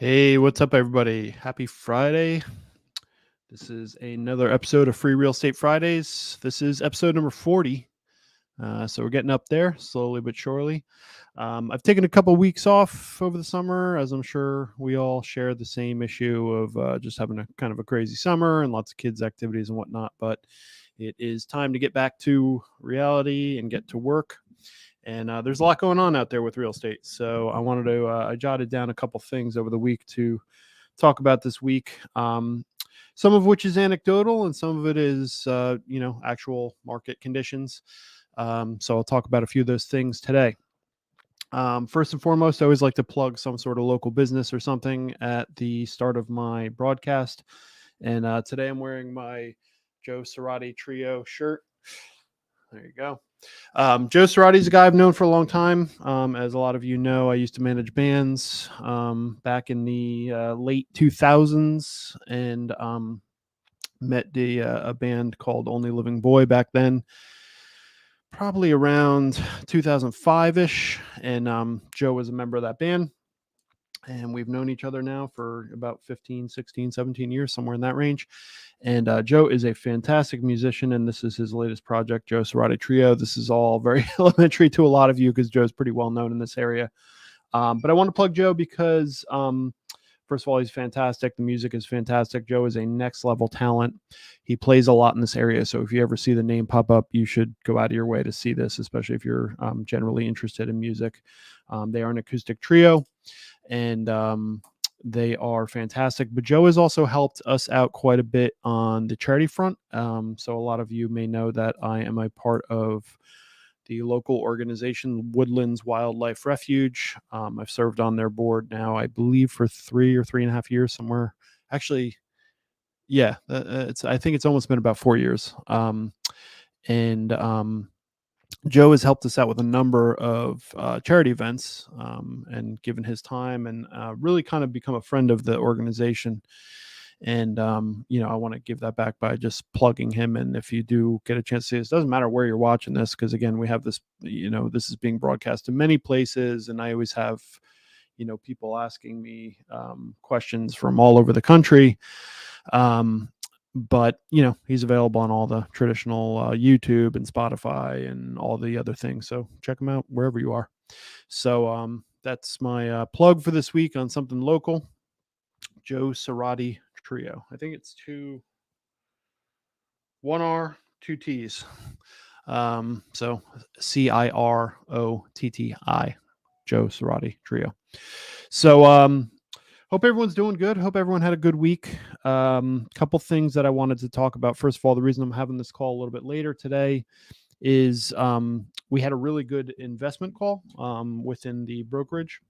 Hey, what's up, everybody? Happy Friday. This is another episode of Free Real Estate Fridays. This is episode number 40. So we're getting up there slowly but surely. I've taken a couple weeks off over the summer, as I'm sure we all share the same issue of just having a kind of a crazy summer and lots of kids' activities and whatnot. But it is time to get back to reality and get to work. And there's a lot going on out there with real estate. So I jotted down a couple things over the week to talk about this week. Some of which is anecdotal and some of it is, actual market conditions. So I'll talk about a few of those things today. First and foremost, I always like to plug some sort of local business or something at the start of my broadcast. And today I'm wearing my Joe Cerati Trio shirt. There you go. Joe Cerati is a guy I've known for a long time. As a lot of you know, I used to manage bands back in the late 2000s and met a band called Only Living Boy back then, probably around 2005-ish. And Joe was a member of that band. And we've known each other now for about 15, 16, 17 years, somewhere in that range. And Joe is a fantastic musician, and this is his latest project, Joe Cerati Trio. This is all very elementary to a lot of you because Joe's pretty well known in this area. But I want to plug Joe because, first of all, he's fantastic. The music is fantastic. Joe is a next level talent. He plays a lot in this area. So if you ever see the name pop up, you should go out of your way to see this, especially if you're generally interested in music. They are an acoustic trio. And they are fantastic. But Joe has also helped us out quite a bit on the charity front. So a lot of you may know that I am a part of the local organization Woodlands Wildlife Refuge. I've served on their board now, I believe, for 3 or 3.5 years somewhere. Actually, yeah, I think it's almost been about 4 years. And Joe has helped us out with a number of charity events and given his time and really kind of become a friend of the organization. And, I want to give that back by just plugging him. And if you do get a chance to see this, doesn't matter where you're watching this, because again, we have this, this is being broadcast in many places. And I always have, people asking me questions from all over the country. But he's available on all the traditional YouTube and Spotify and all the other things, so check him out wherever you are. So that's my plug for this week on something local. Joe Cerati Trio. I think it's one R, two T's. So Cirotti, Joe Cerati Trio. So hope everyone's doing good. Hope everyone had a good week. Couple things that I wanted to talk about. First of all, the reason I'm having this call a little bit later today is we had a really good investment call within the brokerage.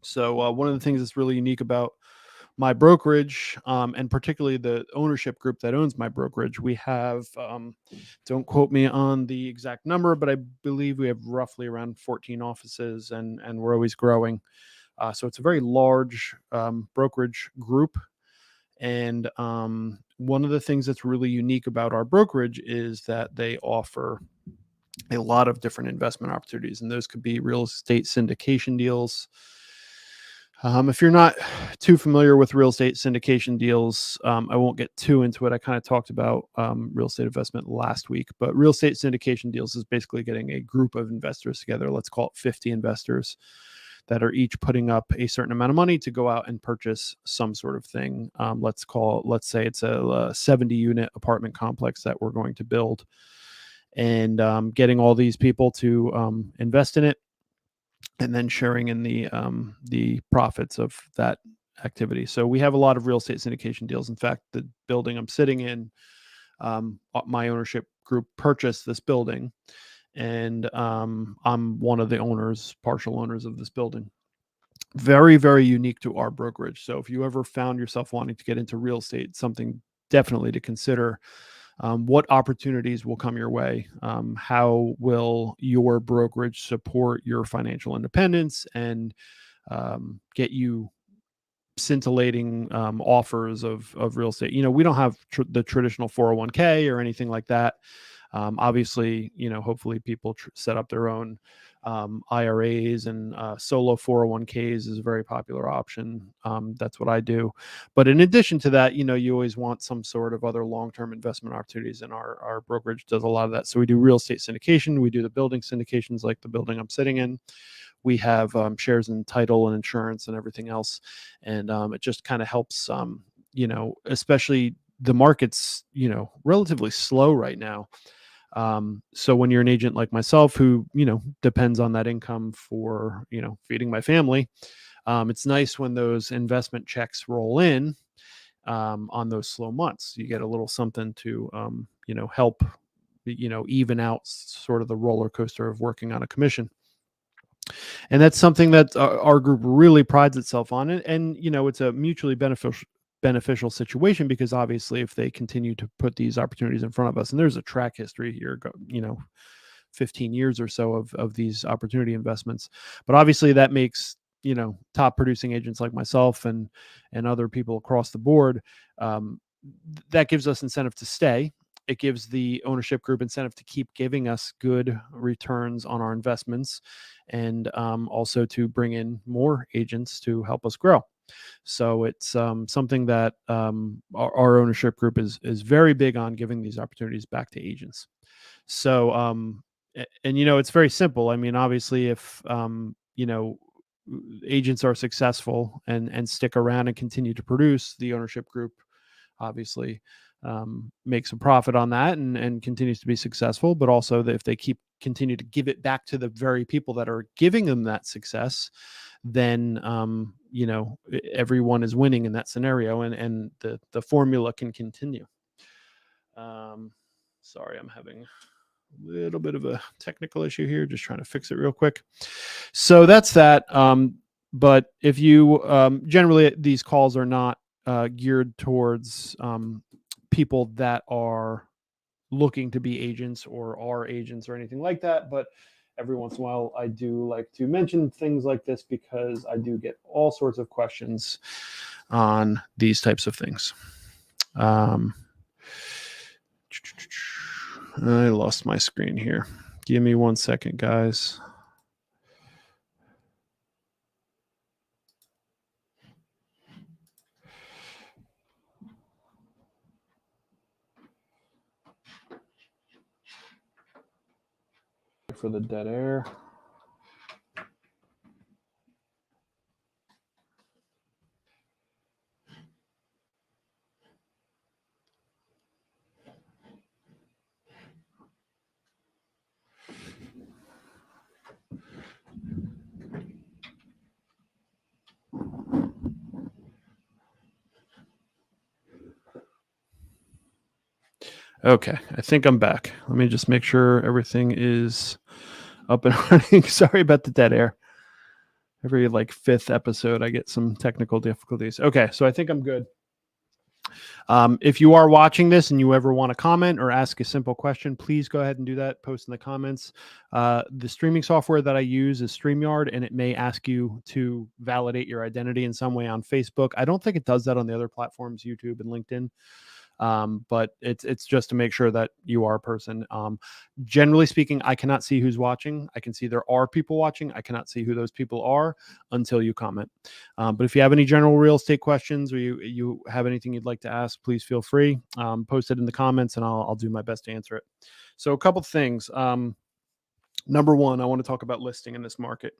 So one of the things that's really unique about my brokerage, and particularly the ownership group that owns my brokerage, we have, don't quote me on the exact number, but I believe we have roughly around 14 offices, and we're always growing. So it's a very large brokerage group. And one of the things that's really unique about our brokerage is that they offer a lot of different investment opportunities. And those could be real estate syndication deals. If you're not too familiar with real estate syndication deals, I won't get too into it. I kind of talked about real estate investment last week, but real estate syndication deals is basically getting a group of investors together. Let's call it 50 investors that are each putting up a certain amount of money to go out and purchase some sort of thing. Let's say it's a 70 unit apartment complex that we're going to build, and getting all these people to invest in it and then sharing in the profits of that activity. So we have a lot of real estate syndication deals. In fact, the building I'm sitting in, my ownership group purchased this building, and I'm one of the owners, partial owners of this building. Very, very unique to our brokerage. So if you ever found yourself wanting to get into real estate, something definitely to consider. What opportunities will come your way? How will your brokerage support your financial independence and get you scintillating offers of real estate? We don't have the traditional 401k or anything like that. Obviously, hopefully people set up their own IRAs and solo 401ks is a very popular option. That's what I do. But in addition to that, you always want some sort of other long-term investment opportunities, and our brokerage does a lot of that. So we do real estate syndication. We do the building syndications, like the building I'm sitting in. We have shares in title and insurance and everything else. And it just kind of helps, especially the market's, relatively slow right now. So when you're an agent like myself, who, depends on that income for, feeding my family, it's nice when those investment checks roll in on those slow months. You get a little something to, help, even out sort of the roller coaster of working on a commission. And that's something that our group really prides itself on. And it's a mutually beneficial situation, because obviously if they continue to put these opportunities in front of us, and there's a track history here, 15 years or so of these opportunity investments, but obviously that makes, top producing agents like myself and other people across the board, that gives us incentive to stay. It gives the ownership group incentive to keep giving us good returns on our investments, and also to bring in more agents to help us grow. So it's something that our ownership group is very big on, giving these opportunities back to agents. So and it's very simple. I mean, obviously, if agents are successful and stick around and continue to produce, the ownership group obviously makes a profit on that and continues to be successful. But also, if they continue to give it back to the very people that are giving them that success, then everyone is winning in that scenario, and the formula can continue. Sorry, I'm having a little bit of a technical issue here, just trying to fix it real quick. So that's that. But if you generally, these calls are not geared towards people that are looking to be agents or are agents or anything like that. But every once in a while, I do like to mention things like this, because I do get all sorts of questions on these types of things. I lost my screen here. Give me 1 second, guys. For the dead air. Okay, I think I'm back. Let me just make sure everything is up and running. Sorry about the dead air. Every fifth episode, I get some technical difficulties. Okay, so I think I'm good. If you are watching this and you ever want to comment or ask a simple question, please go ahead and do that. Post in the comments. The streaming software that I use is StreamYard, and it may ask you to validate your identity in some way on Facebook. I don't think it does that on the other platforms, YouTube and LinkedIn. But it's just to make sure that you are a person. Generally speaking, I cannot see who's watching. I can see there are people watching. I cannot see who those people are until you comment. But if you have any general real estate questions, or you have anything you'd like to ask, please feel free. Post it in the comments, and I'll do my best to answer it. So a couple things. Number one, I want to talk about listing in this market.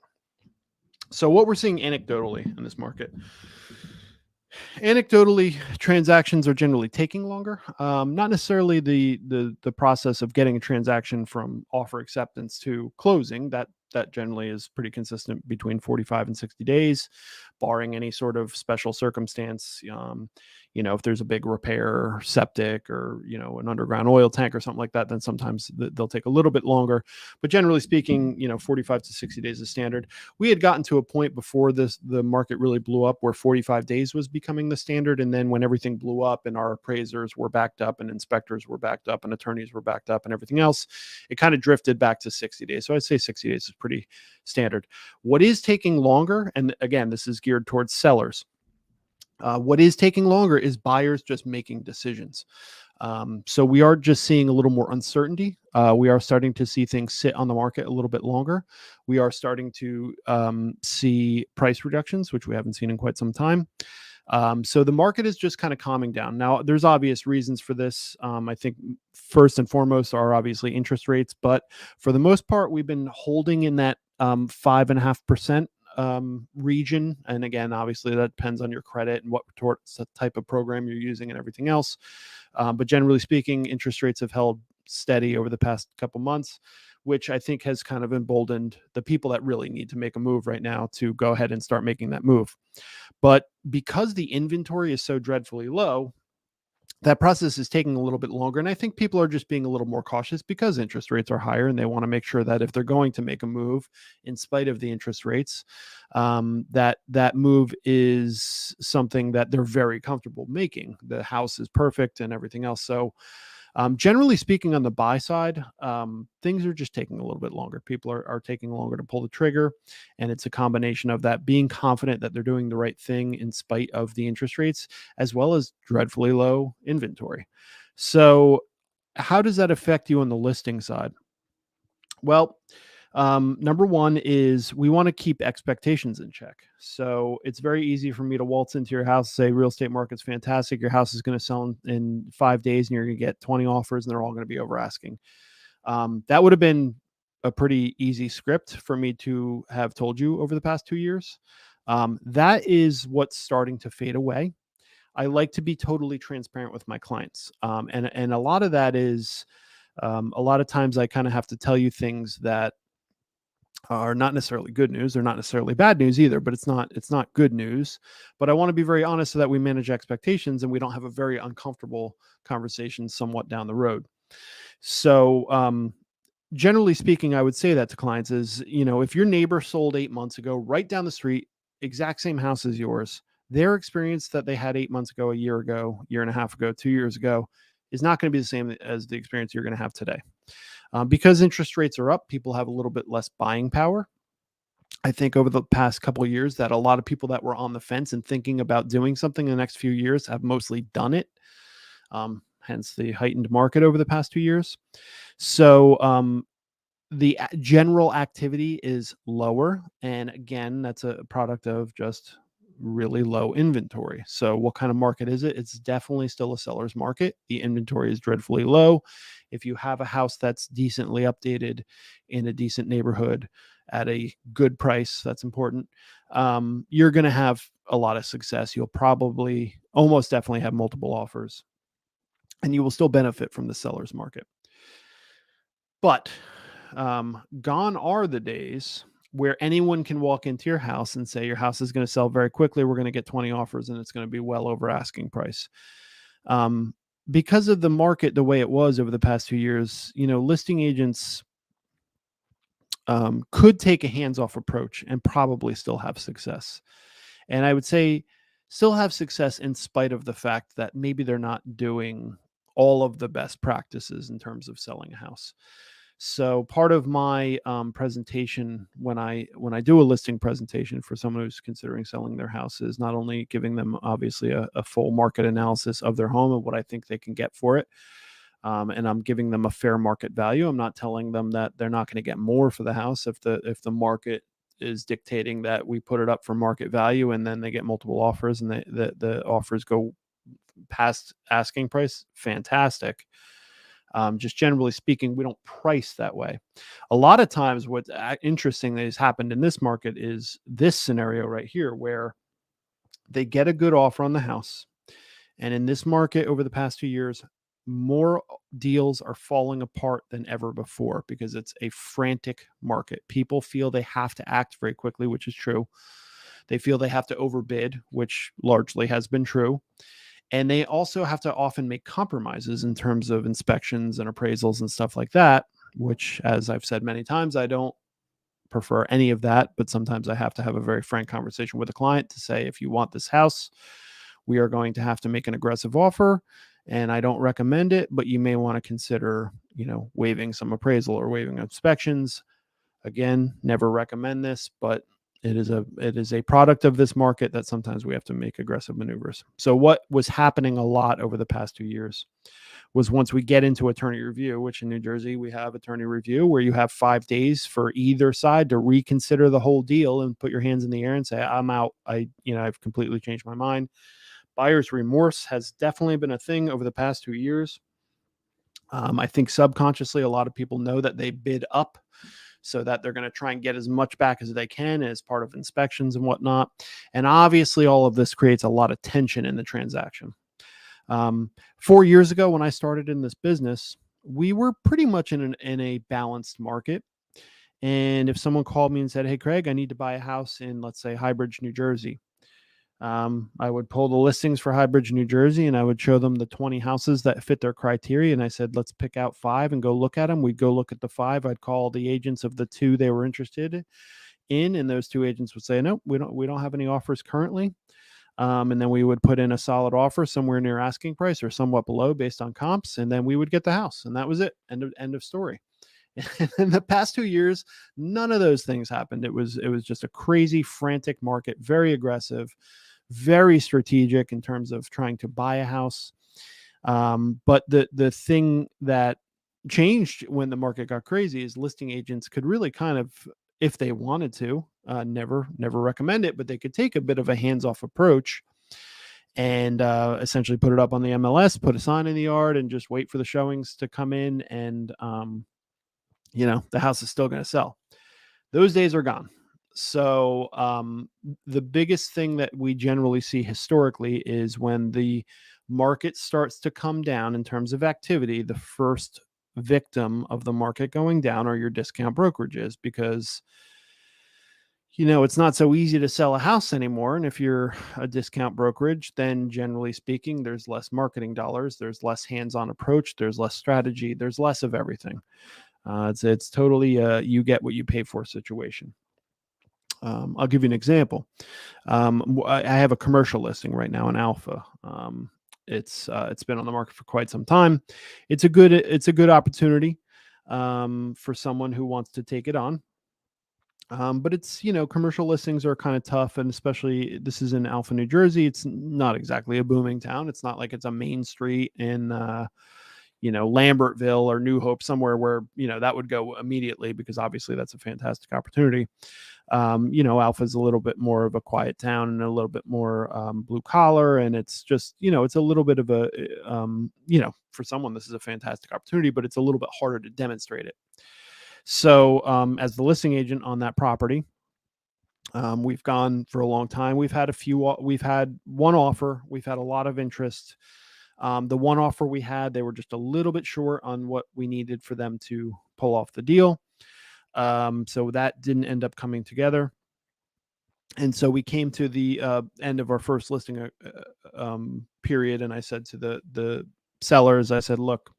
So what we're seeing anecdotally in this market. Anecdotally, transactions are generally taking longer. Not necessarily the process of getting a transaction from offer acceptance to closing. That generally is pretty consistent between 45 and 60 days, barring any sort of special circumstance. If there's a big repair, septic, or an underground oil tank or something like that, then sometimes they'll take a little bit longer. But generally speaking, 45 to 60 days is standard. We had gotten to a point before the market really blew up where 45 days was becoming the standard. And then when everything blew up and our appraisers were backed up and inspectors were backed up and attorneys were backed up and everything else, it kind of drifted back to 60 days. So I'd say 60 days is pretty standard. What is taking longer, and again, this is geared towards sellers. What is taking longer is buyers just making decisions. So we are just seeing a little more uncertainty We are starting to see things sit on the market a little bit longer. We are starting to see price reductions, which we haven't seen in quite some time. So the market is just kind of calming down. Now, there's obvious reasons for this. I think first and foremost are obviously interest rates, but for the most part, we've been holding in that 5.5% region. And again, obviously that depends on your credit and what type of program you're using and everything else. But generally speaking, interest rates have held steady over the past couple months, which I think has kind of emboldened the people that really need to make a move right now to go ahead and start making that move. But because the inventory is so dreadfully low, that process is taking a little bit longer. And I think people are just being a little more cautious because interest rates are higher, and they want to make sure that if they're going to make a move in spite of the interest rates, that move is something that they're very comfortable making. The house is perfect and everything else. So generally speaking, on the buy side, things are just taking a little bit longer. People are taking longer to pull the trigger. And it's a combination of that being confident that they're doing the right thing in spite of the interest rates, as well as dreadfully low inventory. So how does that affect you on the listing side? Well, number one is we want to keep expectations in check. So it's very easy for me to waltz into your house, say real estate market's fantastic. Your house is going to sell in 5 days and you're going to get 20 offers and they're all going to be over asking. That would have been a pretty easy script for me to have told you over the past 2 years. That is what's starting to fade away. I like to be totally transparent with my clients. And a lot of that is, a lot of times I kind of have to tell you things that are not necessarily good news. They're not necessarily bad news either, but it's not good news. But I want to be very honest so that we manage expectations and we don't have a very uncomfortable conversation somewhat down the road. So generally speaking, I would say that to clients is, if your neighbor sold 8 months ago, right down the street, exact same house as yours, their experience that they had 8 months ago, a year ago, year and a half ago, 2 years ago, is not going to be the same as the experience you're going to have today. Because interest rates are up, people have a little bit less buying power. I think over the past couple of years that a lot of people that were on the fence and thinking about doing something in the next few years have mostly done it. Hence the heightened market over the past 2 years. So the general activity is lower. And again, that's a product of just really low inventory. So what kind of market is it? It's definitely still a seller's market. The inventory is dreadfully low. If you have a house that's decently updated in a decent neighborhood at a good price, that's important, you're going to have a lot of success. You'll probably almost definitely have multiple offers, and you will still benefit from the seller's market. But gone are the days where anyone can walk into your house and say your house is going to sell very quickly. We're going to get 20 offers and it's going to be well over asking price. Because of the market the way it was over the past 2 years, listing agents could take a hands-off approach and probably still have success. And I would say still have success in spite of the fact that maybe they're not doing all of the best practices in terms of selling a house. So part of my presentation when I do a listing presentation for someone who's considering selling their house is not only giving them obviously a full market analysis of their home and what I think they can get for it, and I'm giving them a fair market value. I'm not telling them that they're not going to get more for the house if the market is dictating that we put it up for market value and then they get multiple offers and the offers go past asking price. Fantastic. Just generally speaking, we don't price that way. A lot of times what's interesting that has happened in this market is this scenario right here, where they get a good offer on the house. And in this market over the past 2 years, more deals are falling apart than ever before because it's a frantic market. People feel they have to act very quickly, which is true. They feel they have to overbid, which largely has been true. And they also have to often make compromises in terms of inspections and appraisals and stuff like that, which, as I've said many times, I don't prefer any of that. But sometimes I have to have a very frank conversation with a client to say, if you want this house, we are going to have to make an aggressive offer. And I don't recommend it, but you may want to consider, waiving some appraisal or waiving inspections. Again, never recommend this, but It is a product of this market that sometimes we have to make aggressive maneuvers. So what was happening a lot over the past 2 years was, once we get into attorney review, which in New Jersey we have attorney review, where you have 5 days for either side to reconsider the whole deal and put your hands in the air and say, I'm out. I've completely changed my mind. Buyer's remorse has definitely been a thing over the past 2 years. I think subconsciously a lot of people know that they bid up so that they're going to try and get as much back as they can as part of inspections and whatnot. And obviously all of this creates a lot of tension in the transaction. 4 years ago, when I started in this business, we were pretty much in a balanced market. And if someone called me and said, hey, Craig, I need to buy a house in, let's say, Highbridge, New Jersey, I would pull the listings for Highbridge, New Jersey, and I would show them the 20 houses that fit their criteria. And I said, let's pick out 5 and go look at them. We'd go look at the 5. I'd call the agents of the 2 they were interested in, and those 2 agents would say, no, we don't have any offers currently. And then we would put in a solid offer somewhere near asking price or somewhat below based on comps. And then we would get the house, and that was it. End of story. In the past 2 years, none of those things happened. It was just a crazy, frantic market, very aggressive, very strategic in terms of trying to buy a house. But the thing that changed when the market got crazy is listing agents could really kind of, if they wanted to, never recommend it, but they could take a bit of a hands-off approach and essentially put it up on the MLS, put a sign in the yard, and just wait for the showings to come in, and the house is still going to sell. Those days are gone. So the biggest thing that we generally see historically is when the market starts to come down in terms of activity, the first victim of the market going down are your discount brokerages, because it's not so easy to sell a house anymore. And if you're a discount brokerage, then generally speaking, there's less marketing dollars, there's less hands-on approach, there's less strategy, there's less of everything. It's totally you get what you pay for situation. I'll give you an example. I have a commercial listing right now in Alpha. It's been on the market for quite some time. It's a good opportunity for someone who wants to take it on. But it's, commercial listings are kind of tough, and especially this is in Alpha, New Jersey. It's not exactly a booming town. It's not like it's a main street in Lambertville or New Hope, somewhere where, that would go immediately, because obviously that's a fantastic opportunity. Alpha is a little bit more of a quiet town and a little bit more blue collar. And it's just, it's a little bit of a, for someone, this is a fantastic opportunity, but it's a little bit harder to demonstrate it. So as the listing agent on that property, we've gone for a long time. We've had one offer. We've had a lot of interest. The one offer we had, they were just a little bit short on what we needed for them to pull off the deal. So that didn't end up coming together. And so we came to the end of our first listing period. And I said to the sellers, I said, look,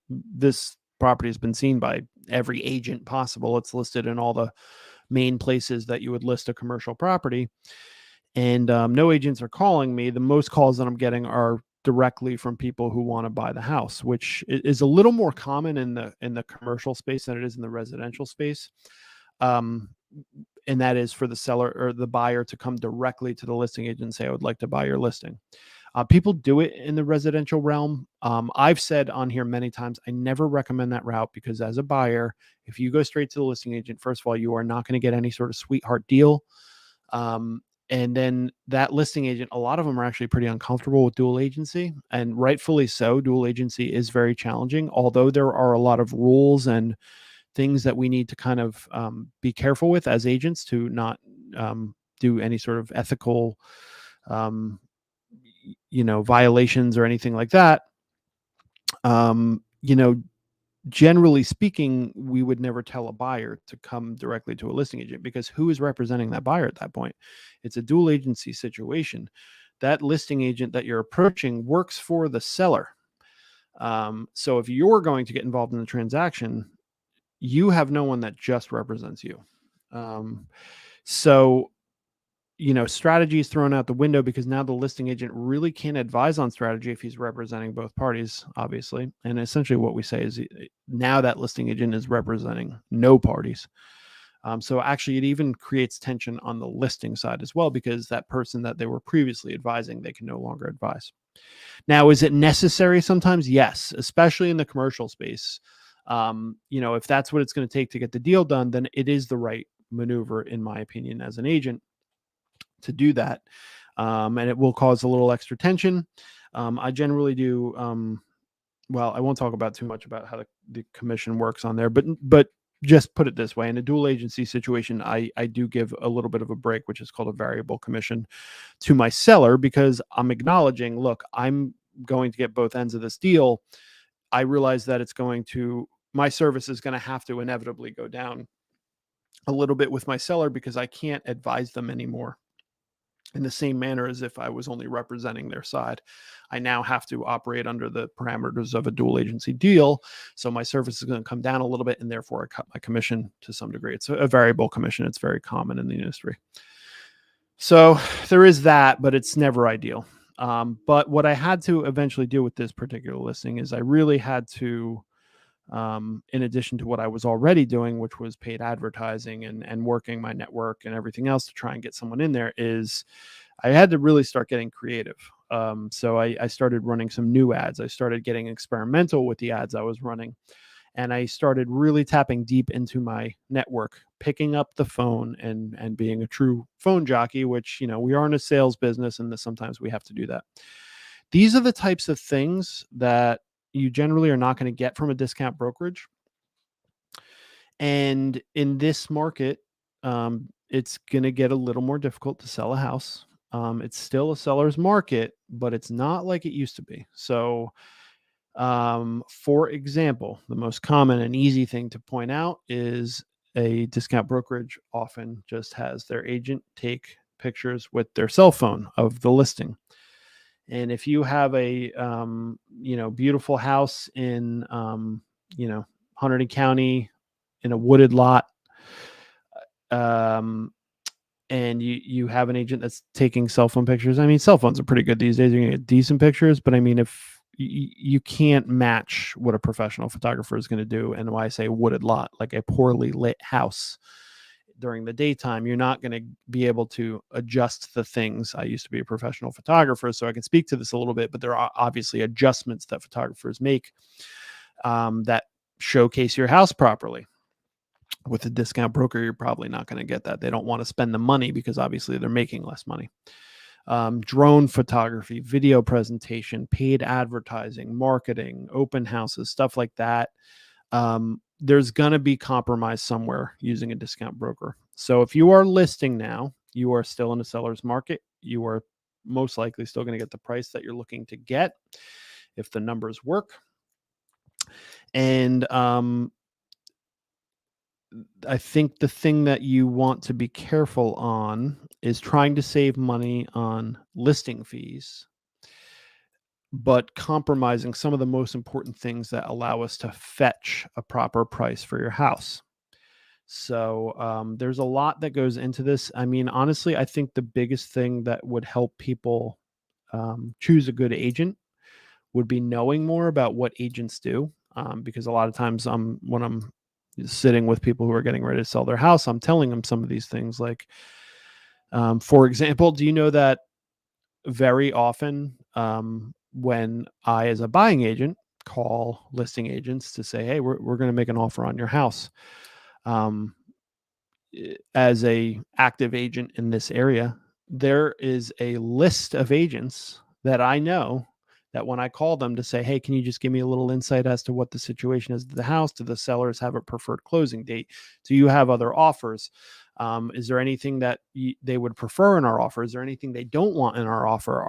this property has been seen by every agent possible. It's listed in all the main places that you would list a commercial property. And no agents are calling me. The most calls that I'm getting are directly from people who want to buy the house, which is a little more common in the commercial space than it is in the residential space. And that is for the seller or the buyer to come directly to the listing agent and say, I would like to buy your listing. People do it in the residential realm. I've said on here many times, I never recommend that route, because as a buyer, if you go straight to the listing agent, first of all, you are not going to get any sort of sweetheart deal. And then that listing agent, a lot of them are actually pretty uncomfortable with dual agency, and rightfully so. Dual agency is very challenging, although there are a lot of rules and things that we need to kind of be careful with as agents to not do any sort of ethical violations or anything like that. Generally speaking, we would never tell a buyer to come directly to a listing agent, because who is representing that buyer at that point? It's a dual agency situation. That listing agent that you're approaching works for the seller. So if you're going to get involved in the transaction, you have no one that just represents you. So strategy is thrown out the window, because now the listing agent really can't advise on strategy if he's representing both parties, obviously. And essentially what we say is now that listing agent is representing no parties. So actually, it even creates tension on the listing side as well, because that person that they were previously advising, they can no longer advise. Now, is it necessary sometimes? Yes, especially in the commercial space. If that's what it's going to take to get the deal done, then it is the right maneuver, in my opinion, as an agent, to do that. And it will cause a little extra tension. I generally do. Well, I won't talk about too much about how the commission works on there, but just put it this way: in a dual agency situation, I do give a little bit of a break, which is called a variable commission, to my seller, because I'm acknowledging, look, I'm going to get both ends of this deal. I realize that my service is going to have to inevitably go down a little bit with my seller, because I can't advise them anymore in the same manner as if I was only representing their side. I now have to operate under the parameters of a dual agency deal. So my service is going to come down a little bit, and therefore I cut my commission to some degree. It's a variable commission. It's very common in the industry. So there is that, but it's never ideal. But what I had to eventually do with this particular listing is I really had to, in addition to what I was already doing, which was paid advertising and working my network and everything else to try and get someone in there, is I had to really start getting creative. So I started running some new ads. I started getting experimental with the ads I was running. And I started really tapping deep into my network, picking up the phone and being a true phone jockey, which, we are in a sales business, and sometimes we have to do that. These are the types of things that you generally are not going to get from a discount brokerage. And in this market, it's going to get a little more difficult to sell a house. It's still a seller's market, but it's not like it used to be. So, for example, the most common and easy thing to point out is a discount brokerage often just has their agent take pictures with their cell phone of the listing. And if you have a beautiful house in Hunterdon County in a wooded lot, um, and you have an agent that's taking cell phone pictures. I mean, cell phones are pretty good these days. You're gonna get decent pictures, but I mean, if you can't match what a professional photographer is going to do, and why I say wooded lot, like a poorly lit house during the daytime, you're not going to be able to adjust the things. I used to be a professional photographer, so I can speak to this a little bit, but there are obviously adjustments that photographers make that showcase your house properly. With a discount broker, you're probably not going to get that. They don't want to spend the money because obviously they're making less money. Drone photography, video presentation, paid advertising, marketing, open houses, stuff like that. There's going to be compromise somewhere using a discount broker. So if you are listing now, you are still in a seller's market. You are most likely still going to get the price that you're looking to get if the numbers work. And I think the thing that you want to be careful on is trying to save money on listing fees, but compromising some of the most important things that allow us to fetch a proper price for your house. So there's a lot that goes into this. I mean, honestly, I think the biggest thing that would help people choose a good agent would be knowing more about what agents do. Because a lot of times when I'm sitting with people who are getting ready to sell their house, I'm telling them some of these things. Like, for example, do you know that very often when I, as a buying agent, call listing agents to say, hey, we're going to make an offer on your house. As a active agent in this area, there is a list of agents that I know that when I call them to say, hey, can you just give me a little insight as to what the situation is at the house? Do the sellers have a preferred closing date? Do you have other offers? Is there anything that they would prefer in our offer? Is there anything they don't want in our offer?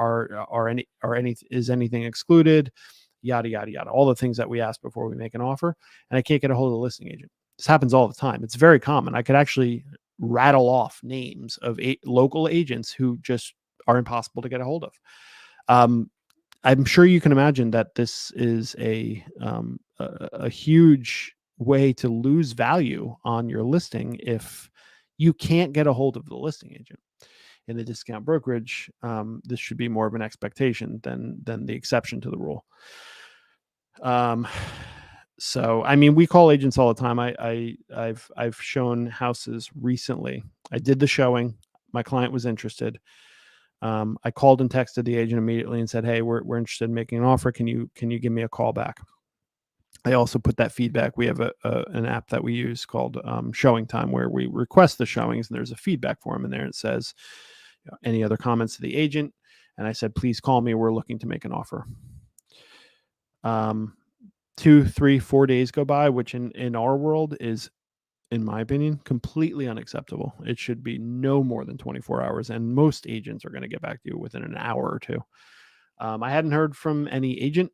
Is anything excluded? Yada, yada, yada. All the things that we ask before we make an offer. And I can't get a hold of the listing agent. This happens all the time. It's very common. I could actually rattle off names of local agents who just are impossible to get a hold of. I'm sure you can imagine that this is a huge way to lose value on your listing if you can't get a hold of the listing agent. In the discount brokerage, this should be more of an expectation than the exception to the rule. So, I mean, we call agents all the time. I've shown houses recently. I did the showing. My client was interested. I called and texted the agent immediately and said, "Hey, we're interested in making an offer. Can you give me a call back?" I also put that feedback. We have an app that we use called Showing Time, where we request the showings, and there's a feedback form in there. It says, any other comments to the agent? And I said, please call me. We're looking to make an offer. 2, 3, 4 days go by, which in our world is, in my opinion, completely unacceptable. It should be no more than 24 hours, and most agents are going to get back to you within an hour or two. I hadn't heard from any agent.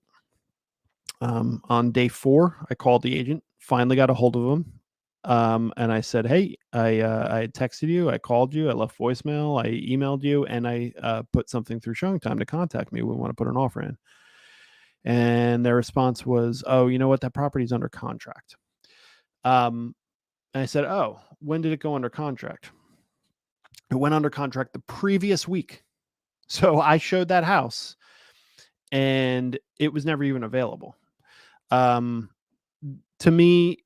On day 4, I called the agent, finally got a hold of him. And I said, hey, I texted you, I called you, I left voicemail, I emailed you, and I put something through Showing Time to contact me. We want to put an offer in. And their response was, oh, you know what? That property's under contract. And I said, oh, when did it go under contract? It went under contract the previous week. So I showed that house and it was never even available. To me,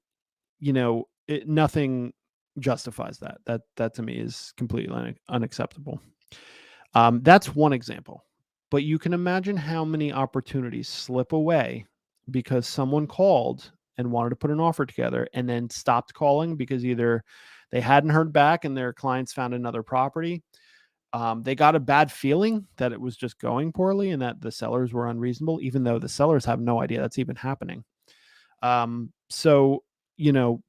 nothing justifies that. That to me is completely unacceptable. That's one example, but you can imagine how many opportunities slip away because someone called and wanted to put an offer together and then stopped calling because either they hadn't heard back and their clients found another property. They got a bad feeling that it was just going poorly and that the sellers were unreasonable, even though the sellers have no idea that's even happening. So,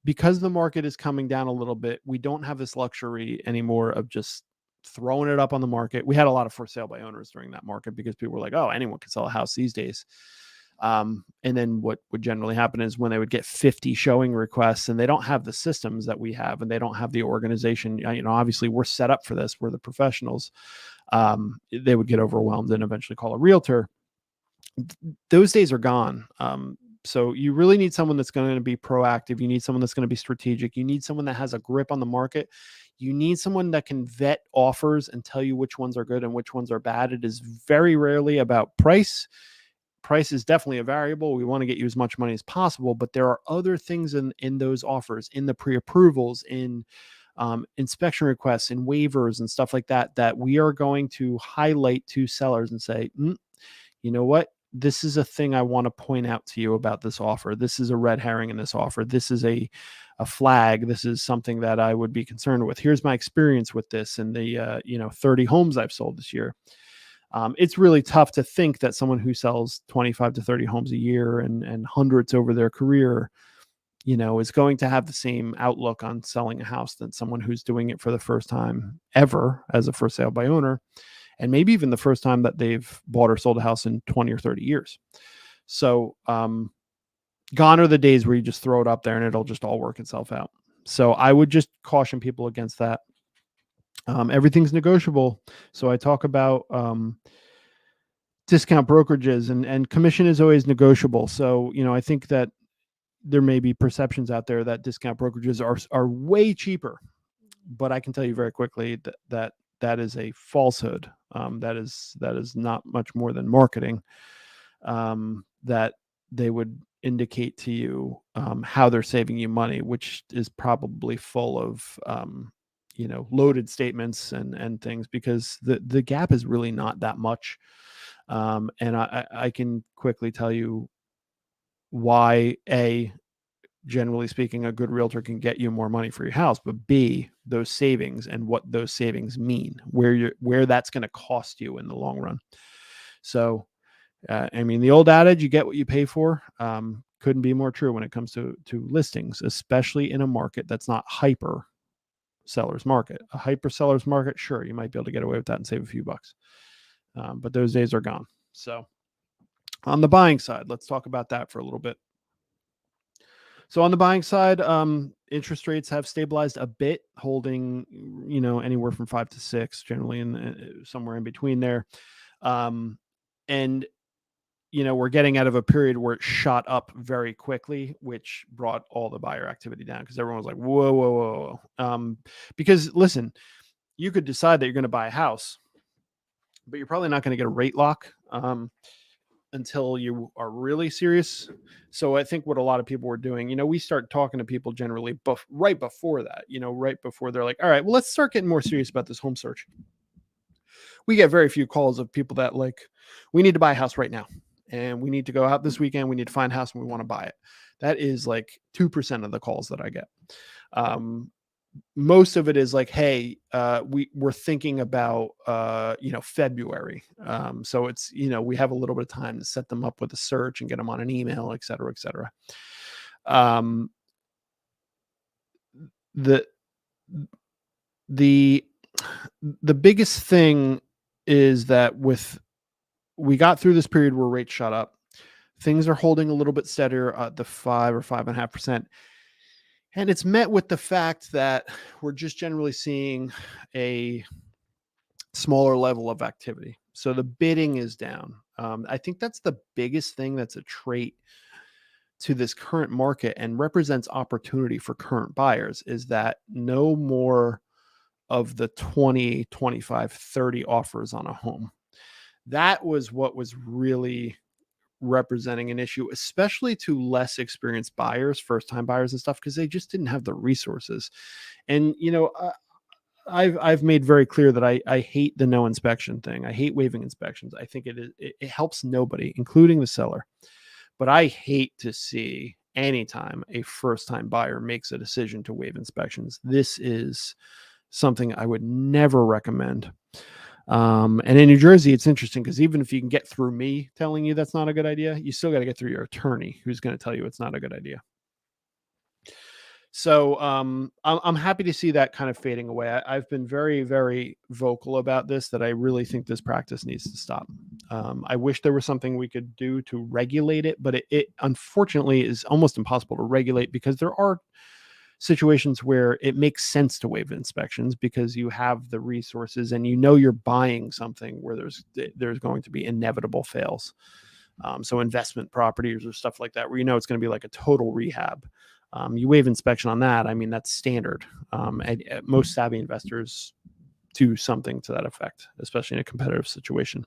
because the market is coming down a little bit, we don't have this luxury anymore of just throwing it up on the market. We had a lot of for sale by owners during that market because people were like, oh, anyone can sell a house these days. And then what would generally happen is when they would get 50 showing requests and they don't have the systems that we have and they don't have the organization, obviously we're set up for this. We're the professionals. They would get overwhelmed and eventually call a realtor. Those days are gone. So you really need someone that's going to be proactive. You need someone that's going to be strategic. You need someone that has a grip on the market. You need someone that can vet offers and tell you which ones are good and which ones are bad. It is very rarely about price. Price is definitely a variable. We want to get you as much money as possible, but there are other things in those offers, in the pre-approvals, in inspection requests, in waivers and stuff like that, that we are going to highlight to sellers and say, you know what? This is a thing I want to point out to you about this offer. This is a red herring in this offer. This is a flag. This is something that I would be concerned with. Here's my experience with this and the 30 homes I've sold this year. It's really tough to think that someone who sells 25 to 30 homes a year and hundreds over their career, is going to have the same outlook on selling a house than someone who's doing it for the first time ever as a for sale by owner. And maybe even the first time that they've bought or sold a house in 20 or 30 years. So gone are the days where you just throw it up there and it'll just all work itself out. So I would just caution people against that. Everything's negotiable. So I talk about discount brokerages and commission is always negotiable. So, I think that there may be perceptions out there that discount brokerages are way cheaper, but I can tell you very quickly that is a falsehood. That is not much more than marketing. That they would indicate to you how they're saving you money, which is probably full of loaded statements and things, because the gap is really not that much. And I can quickly tell you why generally speaking, a good realtor can get you more money for your house, but B, those savings and what those savings mean, where that's going to cost you in the long run. So, the old adage, you get what you pay for, couldn't be more true when it comes to listings, especially in a market that's not hyper seller's market. A hyper seller's market, sure, you might be able to get away with that and save a few bucks. But those days are gone. So on the buying side, let's talk about that for a little bit. So on the buying side, interest rates have stabilized a bit, holding, anywhere from 5 to 6, generally somewhere in between there. And, we're getting out of a period where it shot up very quickly, which brought all the buyer activity down because everyone was like, whoa, whoa, whoa, whoa. Because listen, you could decide that you're going to buy a house, but you're probably not going to get a rate lock. until you are really serious. So I think what a lot of people were doing, we start talking to people generally right before that, right before they're like, all right, well, let's start getting more serious about this home search. We get very few calls of people that like, we need to buy a house right now and we need to go out this weekend. We need to find a house and we want to buy it. That is like 2% of the calls that I get. Most of it is like, hey, we're thinking about February, so it's we have a little bit of time to set them up with a search and get them on an email, et cetera, et cetera. The the the biggest thing is that we got through this period where rates shot up, things are holding a little bit steadier at the 5 or 5.5%. And it's met with the fact that we're just generally seeing a smaller level of activity. So the bidding is down. I think that's the biggest thing that's a trait to this current market and represents opportunity for current buyers, is that no more of the 20, 25, 30 offers on a home. That was what was really representing an issue, especially to less experienced buyers, first-time buyers and stuff, because they just didn't have the resources. And I've made very clear that I hate the no inspection thing. I hate waiving inspections. I think it helps nobody, including the seller. But I hate to see anytime a first-time buyer makes a decision to waive inspections. This is something I would never recommend. And in New Jersey, it's interesting because even if you can get through me telling you that's not a good idea, you still got to get through your attorney who's going to tell you it's not a good idea. So I'm happy to see that kind of fading away. I've been very, very vocal about this, that I really think this practice needs to stop. I wish there was something we could do to regulate it, but it unfortunately is almost impossible to regulate because there are situations where it makes sense to waive inspections because you have the resources and you're buying something where there's going to be inevitable fails. So investment properties or stuff like that, where it's going to be like a total rehab. You waive inspection on that. I mean, that's standard. And most savvy investors do something to that effect, especially in a competitive situation.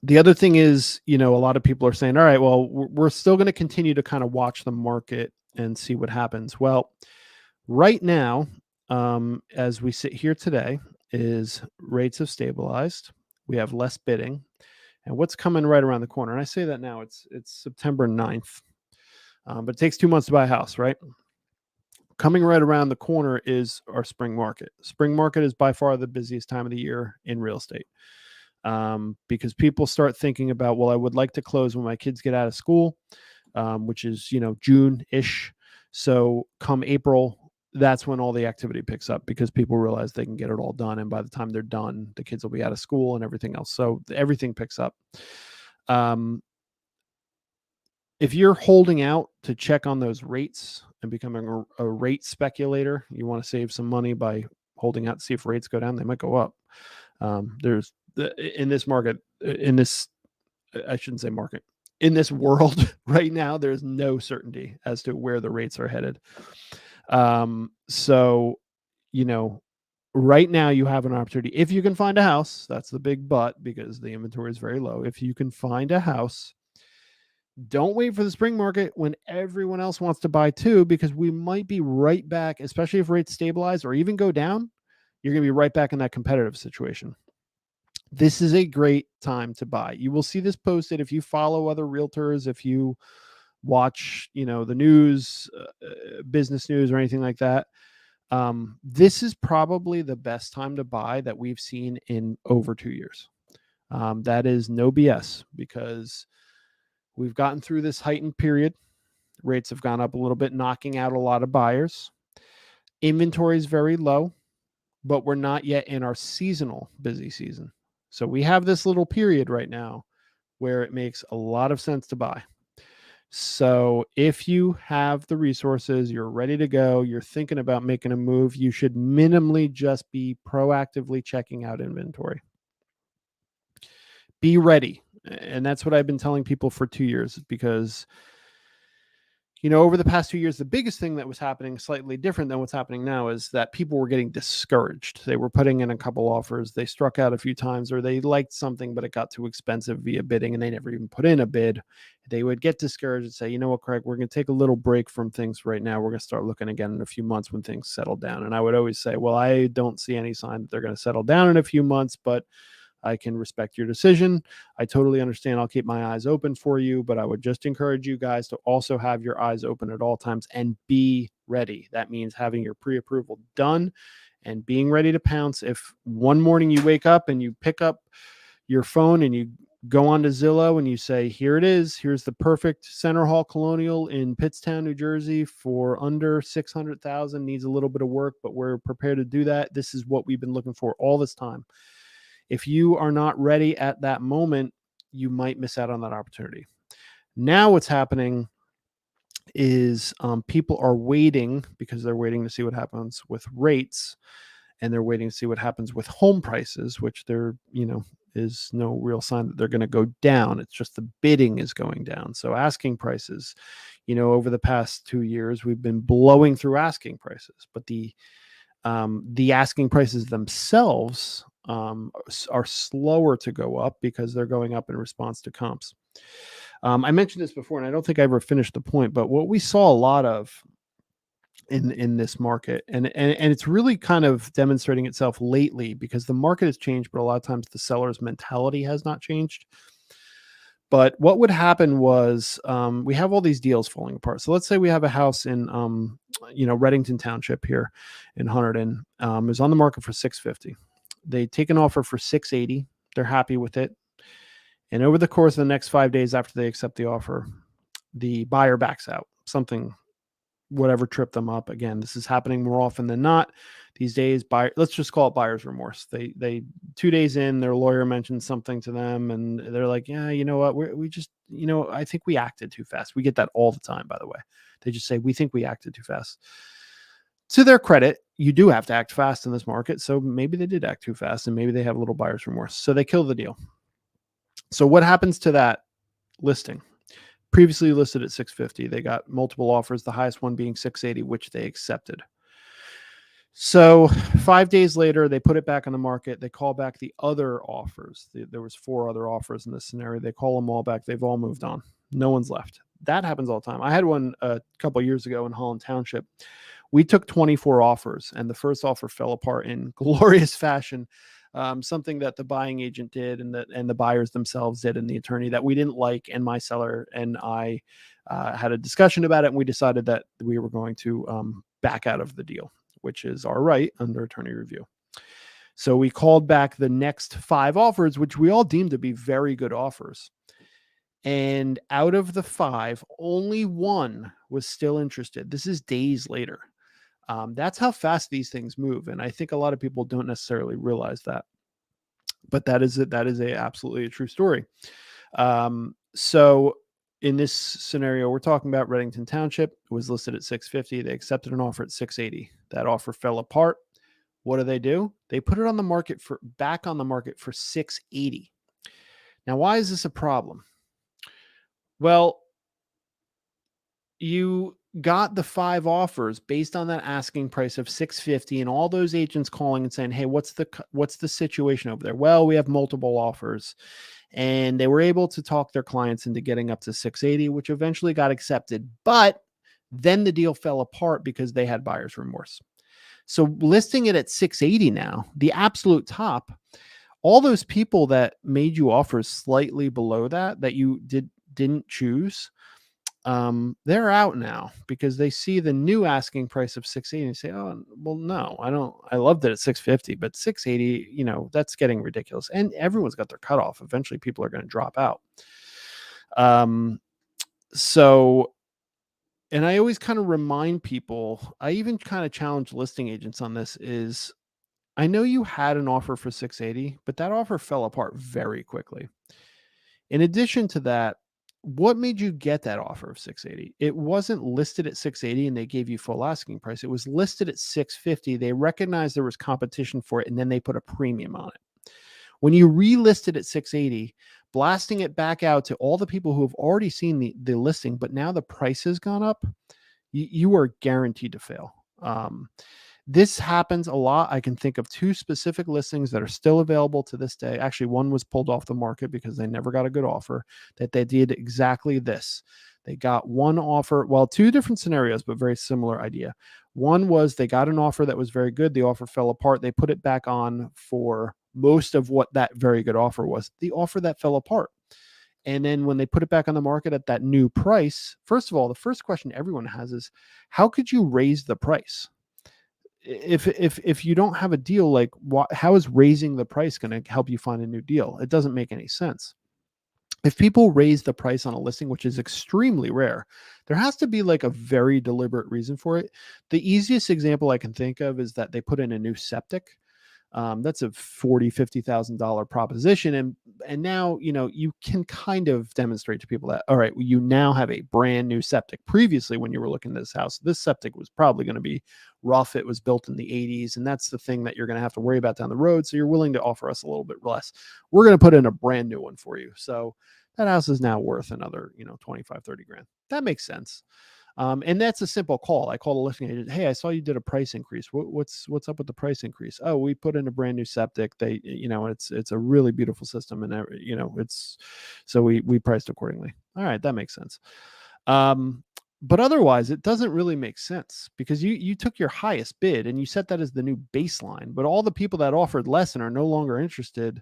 The other thing is, a lot of people are saying, all right, well, we're still going to continue to kind of watch the market and see what happens. Well, right now, as we sit here today, is rates have stabilized. We have less bidding. And what's coming right around the corner? And I say that now, it's September 9th. But it takes 2 months to buy a house, right? Coming right around the corner is our spring market. Spring market is by far the busiest time of the year in real estate, because people start thinking about, well, I would like to close when my kids get out of school, which is, June-ish. So come April, that's when all the activity picks up because people realize they can get it all done. And by the time they're done, the kids will be out of school and everything else. So everything picks up. If you're holding out to check on those rates and becoming a rate speculator, you want to save some money by holding out to see if rates go down. They might go up. In this market, I shouldn't say market, in this world right now, there's no certainty as to where the rates are headed. So, right now you have an opportunity. If you can find a house, that's the big but, because the inventory is very low. If you can find a house, don't wait for the spring market when everyone else wants to buy too, because we might be right back, especially if rates stabilize or even go down, you're going to be right back in that competitive situation. This is a great time to buy. You will see this posted if you follow other realtors, if you watch, the news, business news or anything like that. This is probably the best time to buy that we've seen in over 2 years. That is no BS, because we've gotten through this heightened period. Rates have gone up a little bit, knocking out a lot of buyers. Inventory is very low, but we're not yet in our seasonal busy season. So we have this little period right now where it makes a lot of sense to buy. So if you have the resources, you're ready to go, you're thinking about making a move, you should minimally just be proactively checking out inventory. Be ready. And that's what I've been telling people for 2 years, because over the past 2 years, the biggest thing that was happening, slightly different than what's happening now, is that people were getting discouraged. They were putting in a couple offers. They struck out a few times, or they liked something, but it got too expensive via bidding and they never even put in a bid. They would get discouraged and say, you know what, Craig, we're going to take a little break from things right now. We're going to start looking again in a few months when things settle down. And I would always say, well, I don't see any sign that they're going to settle down in a few months, but I can respect your decision. I totally understand. I'll keep my eyes open for you, but I would just encourage you guys to also have your eyes open at all times and be ready. That means having your pre-approval done and being ready to pounce. If one morning you wake up and you pick up your phone and you go onto Zillow and you say, here it is, here's the perfect Center Hall Colonial in Pittstown, New Jersey for under 600,000, needs a little bit of work, but we're prepared to do that. This is what we've been looking for all this time. If you are not ready at that moment, you might miss out on that opportunity. Now what's happening is people are waiting because they're waiting to see what happens with rates, and they're waiting to see what happens with home prices, which there, is no real sign that they're going to go down. It's just the bidding is going down. So asking prices, over the past 2 years, we've been blowing through asking prices, but the asking prices themselves are slower to go up because they're going up in response to comps. I mentioned this before, and I don't think I ever finished the point, but what we saw a lot of in this market, and it's really kind of demonstrating itself lately because the market has changed, but a lot of times the seller's mentality has not changed. But what would happen was we have all these deals falling apart. So let's say we have a house in Reddington Township here in Hunterdon. It was on the market for $650. They take an offer for $680. They're happy with it. And over the course of the next 5 days after they accept the offer, the buyer backs out. Whatever tripped them up. Again, this is happening more often than not these days. Let's just call it buyer's remorse. They 2 days in, their lawyer mentioned something to them, and they're like, yeah, you know what? We just, I think we acted too fast. We get that all the time, by the way. They just say, we think we acted too fast. To their credit, you do have to act fast in this market. So maybe they did act too fast, and maybe they have a little buyer's remorse. So they kill the deal. So what happens to that listing? Previously listed at $650. They got multiple offers, the highest one being $680, which they accepted. So 5 days later, they put it back on the market. They call back the other offers. There was 4 other offers in this scenario. They call them all back. They've all moved on. No one's left. That happens all the time. I had one a couple of years ago in Holland Township. We took 24 offers, and the first offer fell apart in glorious fashion. Something that the buying agent did and the buyers themselves did and the attorney that we didn't like, and my seller and I had a discussion about it, and we decided that we were going to back out of the deal, which is our right under attorney review. So we called back the next 5 offers, which we all deemed to be very good offers. And out of the 5, only 1 was still interested. This is days later. That's how fast these things move. And I think a lot of people don't necessarily realize that, but that is absolutely a true story. So in this scenario, we're talking about Reddington Township. It was listed at $650. They accepted an offer at $680. That offer fell apart. What do? They put it on the market back on the market for $680. Now, why is this a problem? Well, you got the 5 offers based on that asking price of $650, and all those agents calling and saying, hey, what's the situation over there? Well, we have multiple offers, and they were able to talk their clients into getting up to $680, which eventually got accepted. But then the deal fell apart because they had buyer's remorse. So listing it at $680 now, the absolute top, all those people that made you offers slightly below that you didn't choose, they're out now because they see the new asking price of $680 and say, oh, well, no, I loved it at $650, but $680, that's getting ridiculous. And everyone's got their cutoff. Eventually people are going to drop out. And I always kind of remind people, I even kind of challenge listing agents on this, is I know you had an offer for $680, but that offer fell apart very quickly. In addition to that, what made you get that offer of $680? It wasn't listed at $680 and they gave you full asking price. It was listed at $650. They recognized there was competition for it, and then they put a premium on it. When you relist it at 680, blasting it back out to all the people who have already seen the listing, but now the price has gone up, you are guaranteed to fail. This happens a lot. I can think of two specific listings that are still available to this day. Actually, one was pulled off the market because they never got a good offer, that they did exactly this. They got one offer, well, two different scenarios, but very similar idea. One was they got an offer that was very good. The offer fell apart. They put it back on for most of what that very good offer was. The offer that fell apart. And then when they put it back on the market at that new price, first of all, the first question everyone has is, how could you raise the price? If you don't have a deal, like how is raising the price going to help you find a new deal? It doesn't make any sense. If people raise the price on a listing, which is extremely rare, there has to be like a very deliberate reason for it. The easiest example I can think of is that they put in a new septic. That's a $40,000-$50,000 proposition, and now you can kind of demonstrate to people that, all right, well, you now have a brand new septic. Previously, when you were looking at this house, this septic was probably going to be rough. It was built in the 80s, and that's the thing that you're going to have to worry about down the road. So you're willing to offer us a little bit less. We're going to put in a brand new one for you. So that house is now worth another 25-30 grand. That makes sense. And that's a simple call. I call the listing agent. Hey, I saw you did a price increase. What's up with the price increase? Oh, we put in a brand new septic. They, it's a really beautiful system, and it's so we priced accordingly. All right, that makes sense. But otherwise, it doesn't really make sense because you took your highest bid and you set that as the new baseline. But all the people that offered less and are no longer interested,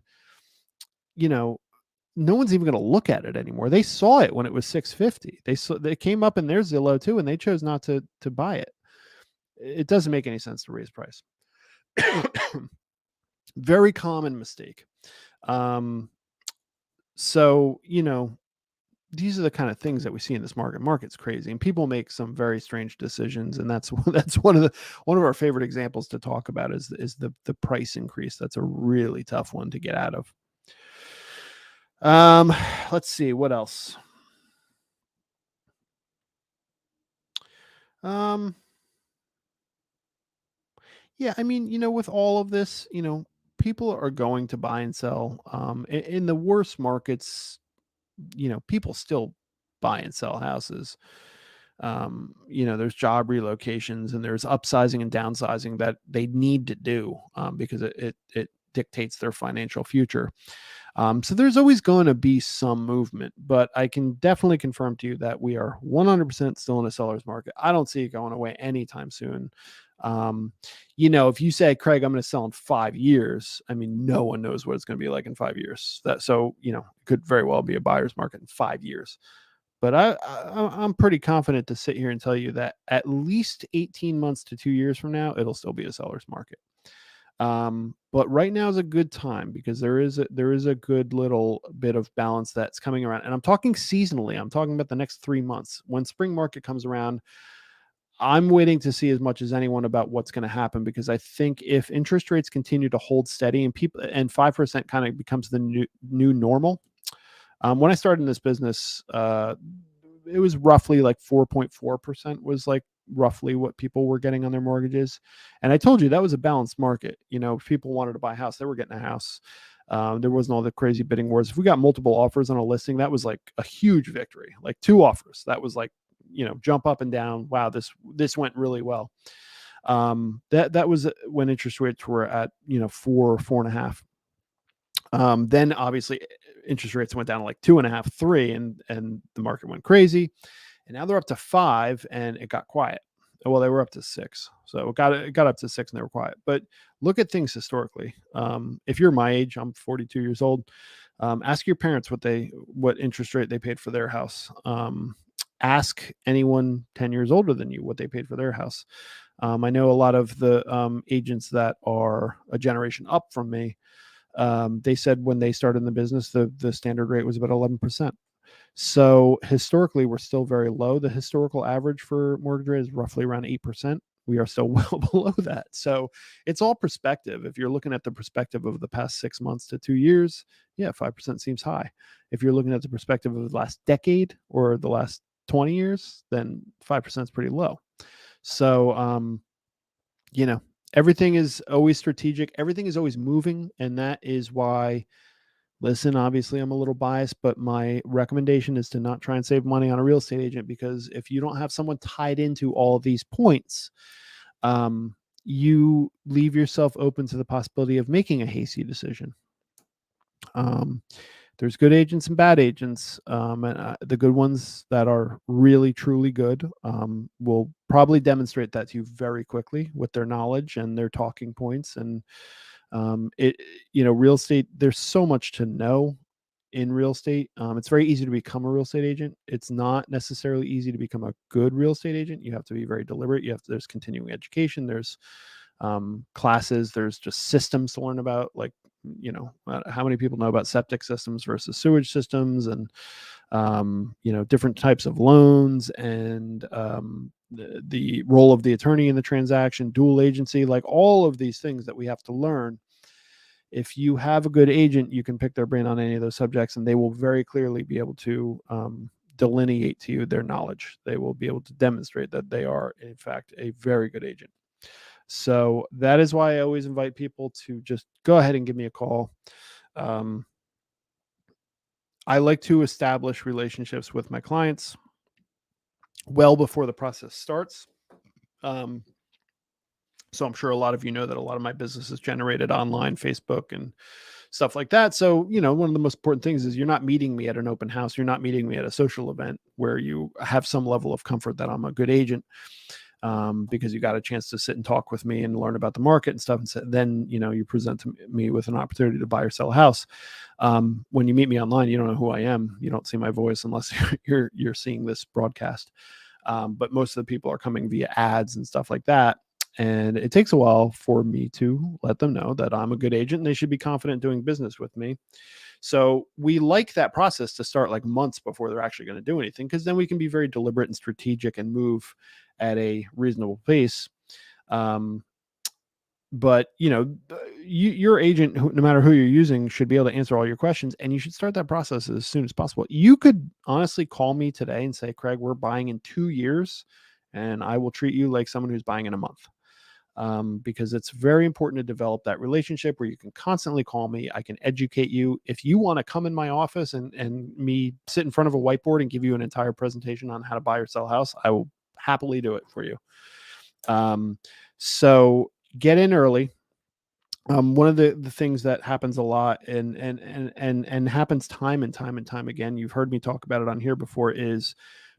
no one's even going to look at it anymore. They saw it when it was 650. They came up in their Zillow too, and they chose not to buy it. It doesn't make any sense to raise price. Very common mistake. So these are the kind of things that we see in this market. Market's crazy, and people make some very strange decisions, and that's one of our favorite examples to talk about is the price increase. That's a really tough one to get out of. Let's see what else. Yeah, I mean, with all of this, people are going to buy and sell. In the worst markets, people still buy and sell houses. There's job relocations and there's upsizing and downsizing that they need to do because it dictates their financial future. So there's always going to be some movement, but I can definitely confirm to you that we are 100% still in a seller's market. I don't see it going away anytime soon. If you say, Craig, I'm going to sell in 5 years, I mean, no one knows what it's going to be like in 5 years. It could very well be a buyer's market in 5 years. But I'm pretty confident to sit here and tell you that at least 18 months to 2 years from now, it'll still be a seller's market. But right now is a good time because there is a good little bit of balance that's coming around. And I'm talking seasonally. I'm talking about the next 3 months. When spring market comes around, I'm waiting to see as much as anyone about what's going to happen, because I think if interest rates continue to hold steady and 5% kind of becomes the new normal. When I started in this business, it was roughly like 4.4% was like roughly what people were getting on their mortgages. And I told you that was a balanced market. If people wanted to buy a house, they were getting a house. There wasn't all the crazy bidding wars. If we got multiple offers on a listing, that was like a huge victory. Like 2 offers, that was like, jump up and down. Wow, this went really well. That was when interest rates were at 4.5. Then obviously interest rates went down to like 2.5, 3, and the market went crazy. And now they're up to 5, and it got quiet. Well, they were up to 6, so it got up to 6, and they were quiet. But look at things historically. If you're my age, I'm 42 years old. Ask your parents what interest rate they paid for their house. Ask anyone 10 years older than you what they paid for their house. I know a lot of the agents that are a generation up from me. They said when they started in the business, the standard rate was about 11%. So historically, we're still very low. The historical average for mortgage rate is roughly around 8%. We are still well below that. So it's all perspective. If you're looking at the perspective of the past 6 months to 2 years, yeah, 5% seems high. If you're looking at the perspective of the last decade or the last 20 years, then 5% is pretty low. So, Everything is always strategic. Everything is always moving. And that is why, listen, obviously I'm a little biased, but my recommendation is to not try and save money on a real estate agent, because if you don't have someone tied into all of these points, um, you leave yourself open to the possibility of making a hasty decision. Um, there's good agents and bad agents, and the good ones that are really truly good will probably demonstrate that to you very quickly with their knowledge and their talking points. And it, real estate, there's so much to know in real estate. It's very easy to become a real estate agent. It's not necessarily easy to become a good real estate agent. You have to be very deliberate. There's continuing education. There's classes. There's just systems to learn about, like, how many people know about septic systems versus sewage systems, and different types of loans, and the role of the attorney in the transaction, dual agency, like all of these things that we have to learn. If you have a good agent, you can pick their brain on any of those subjects, and they will very clearly be able to delineate to you their knowledge. They will be able to demonstrate that they are, in fact, a very good agent. So that is why I always invite people to just go ahead and give me a call. Um, I like to establish relationships with my clients well before the process starts. Um, so I'm sure a lot of you know that a lot of my business is generated online, Facebook, and stuff like that. So, one of the most important things is you're not meeting me at an open house. You're not meeting me at a social event where you have some level of comfort that I'm a good agent, because you got a chance to sit and talk with me and learn about the market and stuff. And so then, you present to me with an opportunity to buy or sell a house. When you meet me online, you don't know who I am. You don't see my voice unless you're seeing this broadcast. But most of the people are coming via ads and stuff like that. And it takes a while for me to let them know that I'm a good agent and they should be confident doing business with me. So we like that process to start like months before they're actually going to do anything, because then we can be very deliberate and strategic and move at a reasonable pace. But your agent, no matter who you're using, should be able to answer all your questions, and you should start that process as soon as possible. You could honestly call me today and say, Craig, we're buying in 2 years, and I will treat you like someone who's buying in a month. Because it's very important to develop that relationship where you can constantly call me. I can educate you. If you want to come in my office and me sit in front of a whiteboard and give you an entire presentation on how to buy or sell a house, I will happily do it for you. So get in early. One of the things that happens a lot, and happens time and time and time again, you've heard me talk about it on here before, is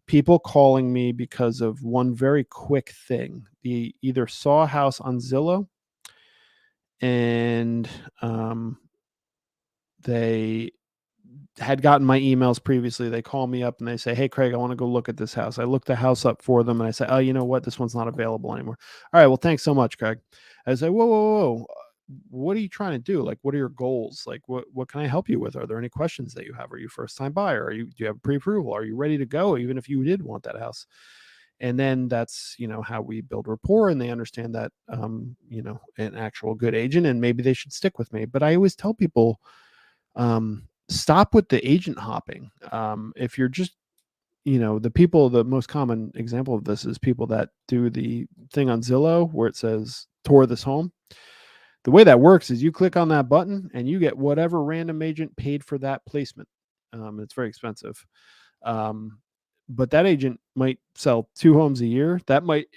people calling me because of one very quick thing. They either saw a house on Zillow, and they had gotten my emails previously. They call me up and they say, hey, Craig, I want to go look at this house. I look the house up for them and I say, oh, you know what? This one's not available anymore. All right, well, thanks so much, Craig. I say, whoa. What are you trying to do? Like, what are your goals? Like, what can I help you with? Are there any questions that you have? Are you first time buyer? Do you have pre-approval? Are you ready to go? Even if you did want that house. And then that's, how we build rapport, and they understand that, an actual good agent, and maybe they should stick with me. But I always tell people, stop with the agent hopping. If you're just, the most common example of this is people that do the thing on Zillow where it says tour this home. The way that works is you click on that button and you get whatever random agent paid for that placement. It's very expensive. But that agent might sell 2 homes a year.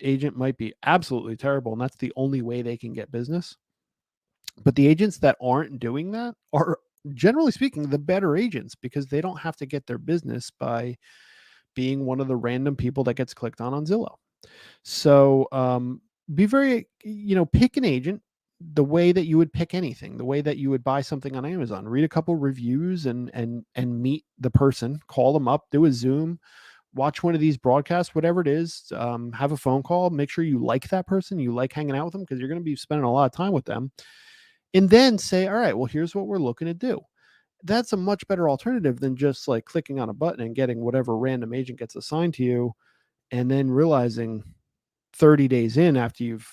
Agent might be absolutely terrible, and that's the only way they can get business. But the agents that aren't doing that are, generally speaking, the better agents, because they don't have to get their business by being one of the random people that gets clicked on Zillow. So be very, pick an agent the way that you would pick anything, the way that you would buy something on Amazon. Read a couple reviews and meet the person, call them up, do a Zoom, watch one of these broadcasts, whatever it is, have a phone call, make sure you like that person, you like hanging out with them, because you're going to be spending a lot of time with them. And then say, all right, well, here's what we're looking to do. That's a much better alternative than just like clicking on a button and getting whatever random agent gets assigned to you, and then realizing 30 days in, after you've,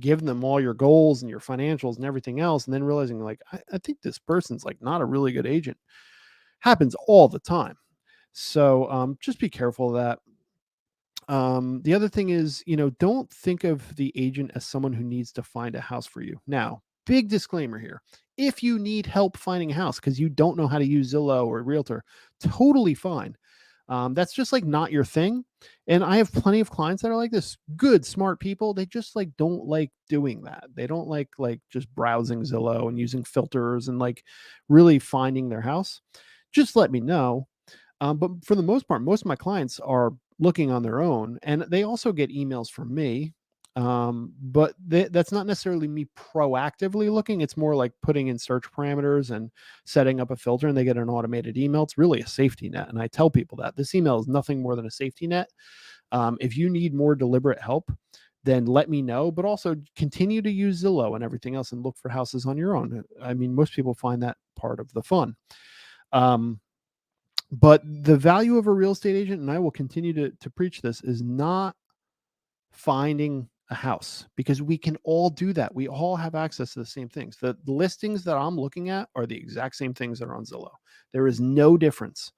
given them all your goals and your financials and everything else, and then realizing like, I think this person's like not a really good agent. Happens all the time. So just be careful of that. The other thing is, don't think of the agent as someone who needs to find a house for you. Now, big disclaimer here. If you need help finding a house because you don't know how to use Zillow or Realtor, totally fine. That's just like not your thing. And I have plenty of clients that are like this, good, smart people. They just like don't like doing that. They don't like just browsing Zillow and using filters and like really finding their house. Just let me know. But for the most part, most of my clients are looking on their own, and they also get emails from me. But that's not necessarily me proactively looking. It's more like putting in search parameters and setting up a filter, and they get an automated email. It's really a safety net. And I tell people that this email is nothing more than a safety net. If you need more deliberate help, then let me know, but also continue to use Zillow and everything else and look for houses on your own. I mean, most people find that part of the fun. But the value of a real estate agent, and I will continue to preach this, is not finding a house, because we can all do that. We all have access to the same things. The listings that I'm looking at are the exact same things that are on Zillow. There is no difference.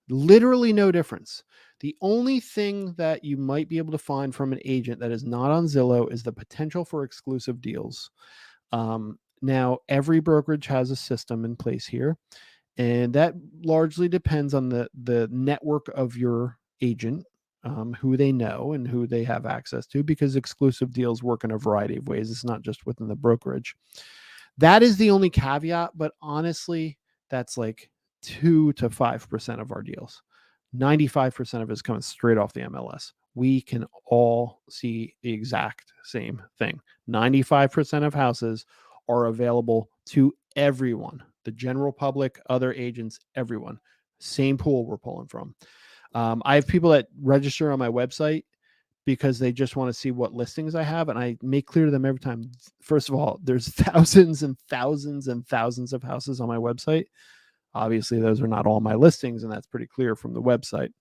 Literally no difference. The only thing that you might be able to find from an agent that is not on Zillow is the potential for exclusive deals. Now, every brokerage has a system in place here, and that largely depends on the network of your agent, who they know and who they have access to, because exclusive deals work in a variety of ways. It's not just within the brokerage. That is the only caveat, but honestly, that's like 2 to 5% of our deals. 95% of it is coming straight off the MLS. We can all see the exact same thing. 95% of houses are available to everyone, the general public, other agents, everyone. Same pool we're pulling from. I have people that register on my website because they just want to see what listings I have. And I make clear to them every time, first of all, there's thousands and thousands and thousands of houses on my website. Obviously, those are not all my listings, and that's pretty clear from the website.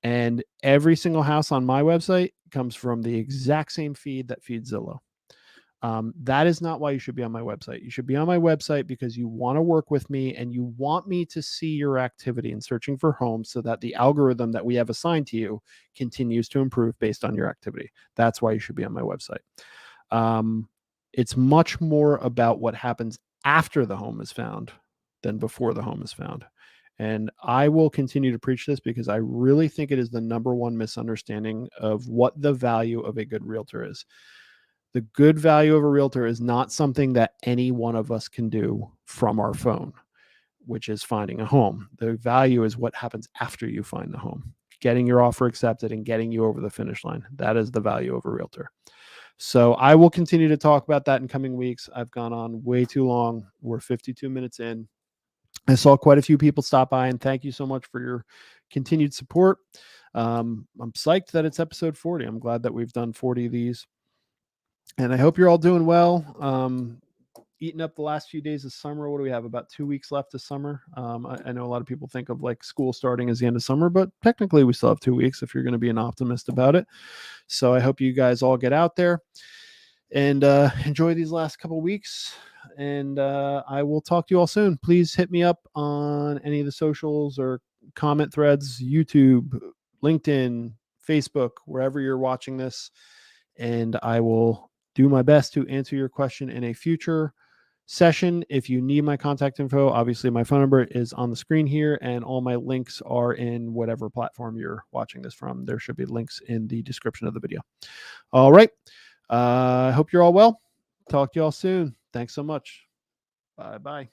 And every single house on my website comes from the exact same feed that feeds Zillow. That is not why you should be on my website. You should be on my website because you want to work with me and you want me to see your activity in searching for homes so that the algorithm that we have assigned to you continues to improve based on your activity. That's why you should be on my website. It's much more about what happens after the home is found than before the home is found. And I will continue to preach this because I really think it is the number one misunderstanding of what the value of a good realtor is. The good value of a realtor is not something that any one of us can do from our phone, which is finding a home. The value is what happens after you find the home, getting your offer accepted and getting you over the finish line. That is the value of a realtor. So I will continue to talk about that in coming weeks. I've gone on way too long. We're 52 minutes in. I saw quite a few people stop by, and thank you so much for your continued support. I'm psyched that it's episode 40. I'm glad that we've done 40 of these. And I hope you're all doing well. Eating up the last few days of summer. What do we have? About 2 weeks left of summer. I know a lot of people think of like school starting as the end of summer, but technically we still have 2 weeks if you're going to be an optimist about it. So I hope you guys all get out there and enjoy these last couple weeks. And I will talk to you all soon. Please hit me up on any of the socials or comment threads, YouTube, LinkedIn, Facebook, wherever you're watching this. And I will do my best to answer your question in a future session. If you need my contact info, obviously my phone number is on the screen here, and all my links are in whatever platform you're watching this from. There should be links in the description of the video. All right. I hope you're all well. Talk to you all soon. Thanks so much. Bye-bye.